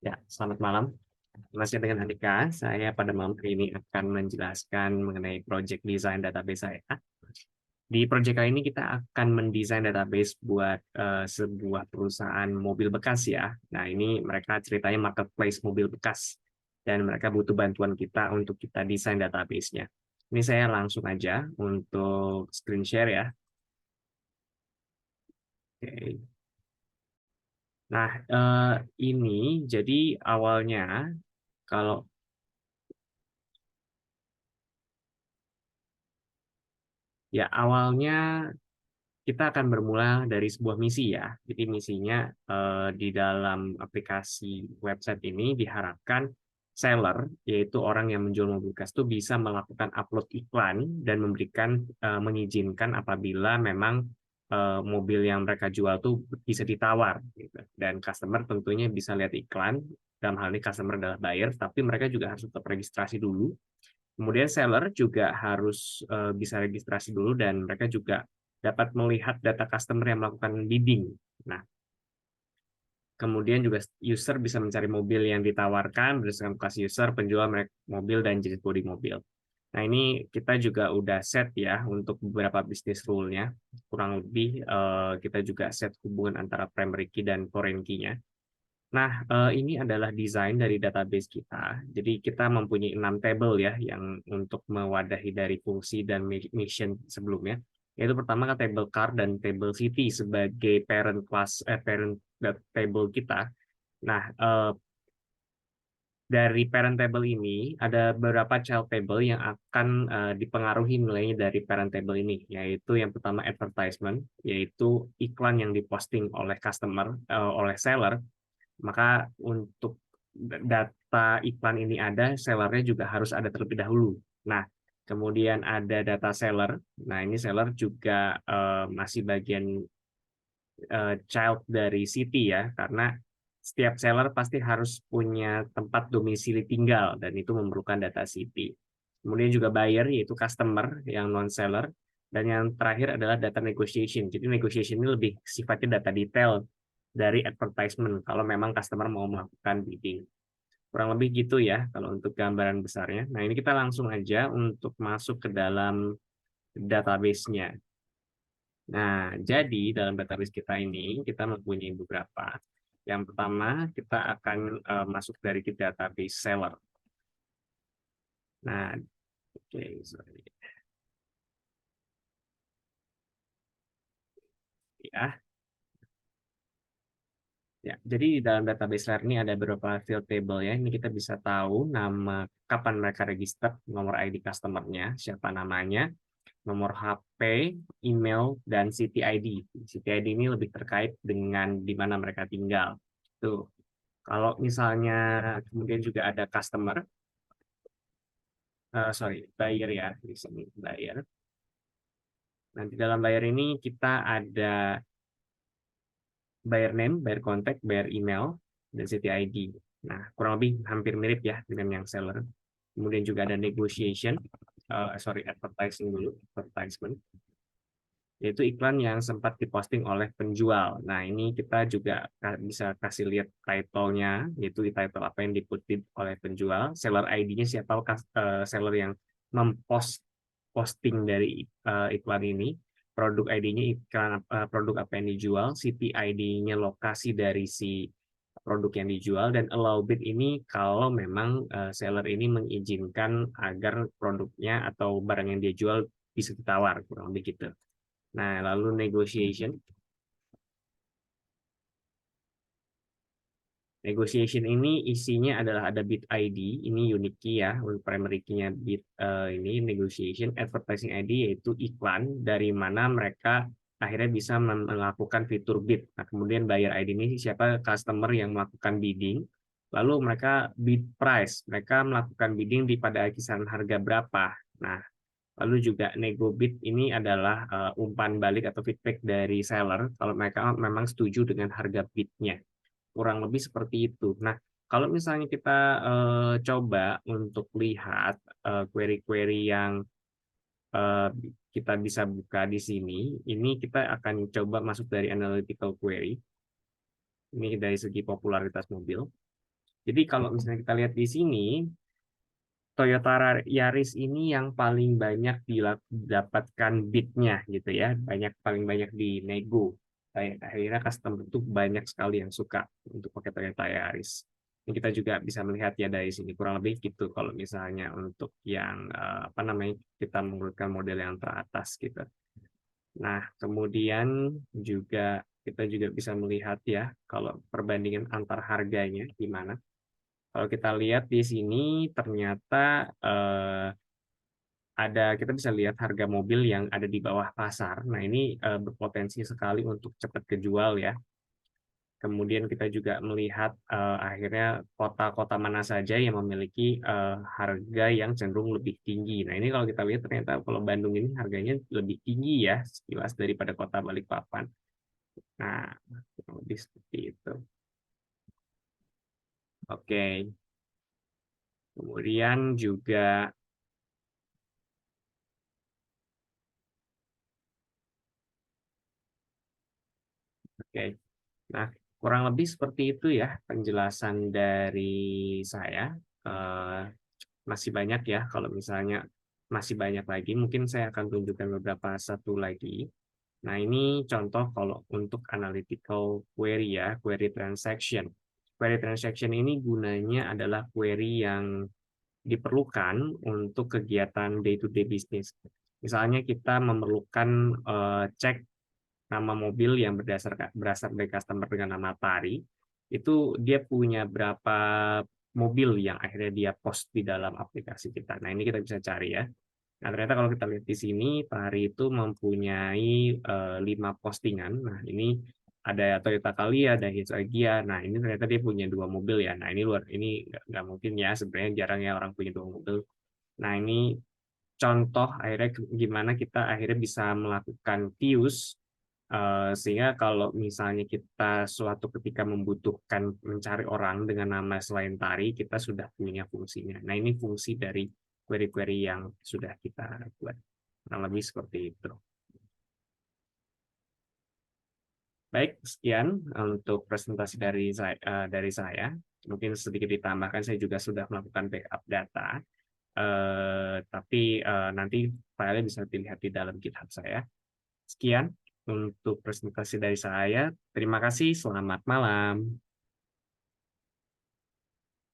Ya, selamat malam. Masih dengan Andika, saya pada malam hari ini akan menjelaskan mengenai project design database saya. Di project kali ini kita akan mendesain database buat sebuah perusahaan mobil bekas ya. Nah, ini mereka ceritanya marketplace mobil bekas dan mereka butuh bantuan kita untuk kita desain database-nya. Ini saya langsung aja untuk screen share ya. Oke. Nah, ini jadi awalnya kalau awalnya kita akan bermula dari sebuah misi ya. Jadi misinya di dalam aplikasi website ini diharapkan seller, yaitu orang yang menjual mobil bekas itu bisa melakukan upload iklan dan mengizinkan apabila memang mobil yang mereka jual tuh bisa ditawar gitu. Dan customer tentunya bisa lihat iklan, dalam hal ini customer adalah buyer, tapi mereka juga harus tetap registrasi dulu. Kemudian seller juga harus bisa registrasi dulu dan mereka juga dapat melihat data customer yang melakukan bidding. Nah, kemudian juga user bisa mencari mobil yang ditawarkan berdasarkan lokasi user, penjual merek mobil, dan jenis bodi mobil. Nah, ini kita juga udah set ya untuk beberapa bisnis rule-nya. Kurang lebih kita juga set hubungan antara primary key dan foreign key-nya. Nah, ini adalah desain dari database kita. Jadi kita mempunyai 6 table ya yang untuk mewadahi dari fungsi dan mission sebelumnya. Yaitu pertama kan table car dan table city sebagai parent table kita. Nah, dari parent table ini ada beberapa child table yang akan dipengaruhi nilainya dari parent table ini, yaitu yang pertama advertisement, yaitu iklan yang diposting oleh oleh seller. Maka untuk data iklan ini ada, sellernya juga harus ada terlebih dahulu. Nah, kemudian ada data seller. Nah, ini seller juga masih bagian child dari city ya, karena setiap seller pasti harus punya tempat domisili tinggal dan itu memerlukan data city. Kemudian juga buyer yaitu customer yang non seller, dan yang terakhir adalah data negotiation. Jadi negotiation ini lebih sifatnya data detail dari advertisement kalau memang customer mau melakukan bidding. Kurang lebih gitu ya kalau untuk gambaran besarnya. Nah, ini kita langsung aja untuk masuk ke dalam database-nya. Nah, jadi dalam database kita ini kita mempunyai beberapa. Yang pertama, kita akan masuk dari ke database seller. Nah, oke, sorry. Ya, ya, jadi di dalam database seller ini ada beberapa field table ya. Ini kita bisa tahu nama, kapan mereka register, nomor ID customer-nya, siapa namanya, nomor HP, email, dan city ID. City ID ini lebih terkait dengan di mana mereka tinggal. Tuh. Kalau misalnya kemudian juga ada customer, sorry, buyer ya, di sini buyer. Nanti dalam buyer ini kita ada buyer name, buyer contact, buyer email, dan city ID. Nah, kurang lebih hampir mirip ya dengan yang seller. Kemudian juga ada negotiation, advertising dulu, advertisement, yaitu iklan yang sempat diposting oleh penjual. Nah, ini kita juga bisa kasih lihat title-nya, yaitu title apa yang dikutip oleh penjual, seller ID-nya siapa seller yang posting dari iklan ini, produk ID-nya produk apa yang dijual, city ID-nya lokasi dari si produk yang dijual, dan allow bid ini kalau memang seller ini mengizinkan agar produknya atau barang yang dia jual bisa ditawar, kurang lebih gitu. Nah, lalu negotiation. Negotiation ini isinya adalah ada bid ID, ini unique key ya, primary key-nya bid ini negotiation, advertising ID yaitu iklan dari mana mereka akhirnya bisa melakukan fitur bid. Nah, kemudian buyer ID ini siapa customer yang melakukan bidding. Lalu mereka bid price, mereka melakukan bidding di pada kisaran harga berapa. Nah, lalu juga nego bid ini adalah umpan balik atau feedback dari seller kalau mereka memang setuju dengan harga bidnya. Kurang lebih seperti itu. Nah, kalau misalnya kita coba untuk lihat query-query yang eh, kita bisa buka di sini, ini kita akan coba masuk dari analytical query. Ini dari segi popularitas mobil. Jadi kalau misalnya kita lihat di sini, Toyota Yaris ini yang paling banyak didapatkan bidnya gitu ya, paling banyak di nego. Akhirnya customer itu banyak sekali yang suka untuk pakai Toyota Yaris. Ini kita juga bisa melihat ya dari sini kurang lebih gitu kalau misalnya untuk yang apa namanya kita menggunakan model yang teratas gitu. Nah, kemudian juga kita juga bisa melihat ya kalau perbandingan antar harganya gimana. Kalau kita lihat di sini ternyata kita bisa lihat harga mobil yang ada di bawah pasar. Nah, ini berpotensi sekali untuk cepat kejual ya. Kemudian kita juga melihat akhirnya kota-kota mana saja yang memiliki harga yang cenderung lebih tinggi. Nah, ini kalau kita lihat ternyata kalau Bandung ini harganya lebih tinggi ya sekilas daripada kota Balikpapan. Nah, kurang lebih seperti itu. Oke. Kemudian juga oke. Nah, kurang lebih seperti itu ya penjelasan dari saya. Eh, Masih banyak ya, kalau misalnya masih banyak lagi, mungkin saya akan tunjukkan beberapa satu lagi. Nah, ini contoh kalau untuk analytical query ya, query transaction. Query transaction ini gunanya adalah query yang diperlukan untuk kegiatan day-to-day business. Misalnya kita memerlukan cek nama mobil yang berasal dari customer dengan nama Tari, itu dia punya berapa mobil yang akhirnya dia post di dalam aplikasi kita. Nah, ini kita bisa cari ya. Nah, ternyata kalau kita lihat di sini, Tari itu mempunyai 5 postingan. Nah, ini ada Toyota Calya, ada Hitch Gia. Nah, ini ternyata dia punya 2 mobil ya. Nah, ini nggak mungkin ya. Sebenarnya jarang ya orang punya 2 mobil. Nah, ini contoh akhirnya gimana kita akhirnya bisa melakukan views sehingga kalau misalnya kita suatu ketika membutuhkan mencari orang dengan nama selain Tari, kita sudah punya fungsinya. Nah, ini fungsi dari query-query yang sudah kita buat. Kurang lebih seperti itu. Baik, sekian untuk presentasi dari saya. Mungkin sedikit ditambahkan, saya juga sudah melakukan backup data. Tapi nanti filenya bisa dilihat di dalam GitHub saya. Sekian untuk presentasi dari saya. Terima kasih, selamat malam.